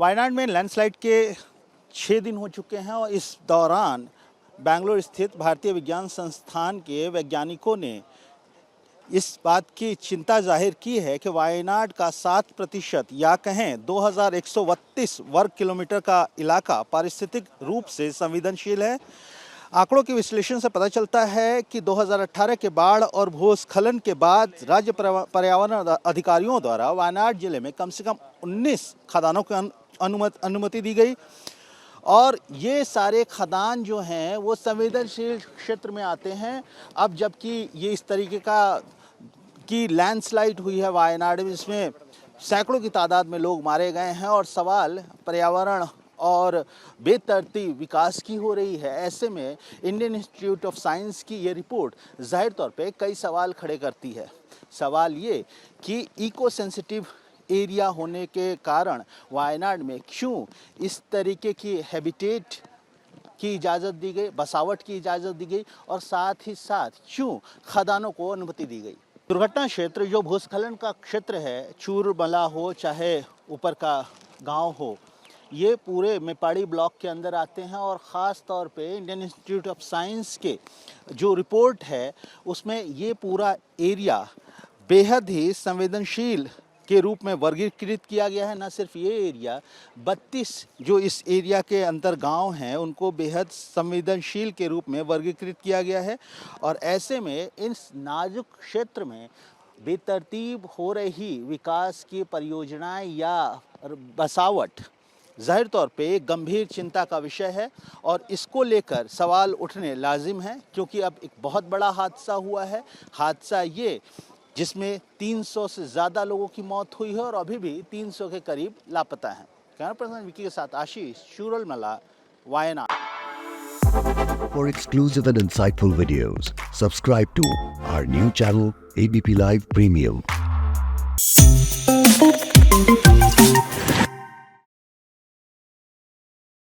वायनाड में लैंडस्लाइड के 6 दिन हो चुके हैं और इस दौरान बेंगलुरु स्थित भारतीय विज्ञान संस्थान के वैज्ञानिकों ने इस बात की चिंता जाहिर की है कि वायनाड का 7% या कहें 2132 वर्ग किलोमीटर का इलाका पारिस्थितिक रूप से संवेदनशील है। आंकड़ों के विश्लेषण से पता चलता है कि 2018 के बाढ़ और भूस्खलन के बाद राज्य पर्यावरण अधिकारियों द्वारा वायनाड जिले में कम से कम 19 खदानों की अनुमति दी गई और ये सारे खदान जो हैं वो संवेदनशील क्षेत्र में आते हैं। अब जबकि ये इस तरीके की लैंडस्लाइड हुई है वायनाड में, इसमें सैकड़ों की तादाद में लोग मारे गए हैं और सवाल पर्यावरण और बेतरतीब विकास की हो रही है। ऐसे में इंडियन इंस्टीट्यूट ऑफ साइंस की ये रिपोर्ट जाहिर तौर पे कई सवाल खड़े करती है। सवाल ये कि इको सेंसिटिव एरिया होने के कारण वायनाड में क्यों इस तरीके की हैबिटेट की इजाज़त दी गई, बसावट की इजाज़त दी गई और साथ ही साथ क्यों खदानों को अनुमति दी गई। दुर्घटना क्षेत्र जो भूस्खलन का क्षेत्र है, चूरमला हो चाहे ऊपर का गांव हो, ये पूरे मेपाड़ी ब्लॉक के अंदर आते हैं और ख़ास तौर पे इंडियन इंस्टीट्यूट ऑफ साइंस के जो रिपोर्ट है उसमें ये पूरा एरिया बेहद ही संवेदनशील के रूप में वर्गीकृत किया गया है। न सिर्फ ये एरिया, 32 जो इस एरिया के अंदर गांव हैं उनको बेहद संवेदनशील के रूप में वर्गीकृत किया गया है और ऐसे में इस नाजुक क्षेत्र में बेतरतीब हो रही विकास की परियोजनाएं या बसावट जाहिर तौर पे एक गंभीर चिंता का विषय है और इसको लेकर सवाल उठने लाजिम है, क्योंकि अब एक बहुत बड़ा हादसा हुआ है। हादसा ये जिसमें 300 से ज़्यादा लोगों की मौत हुई है और अभी भी 300 के करीब लापता हैं। कैमरा पर्सन विकी के साथ आशीष, चूरलमला, Wayanad. For exclusive and insightful videos, subscribe to our new channel ABP Live Premium.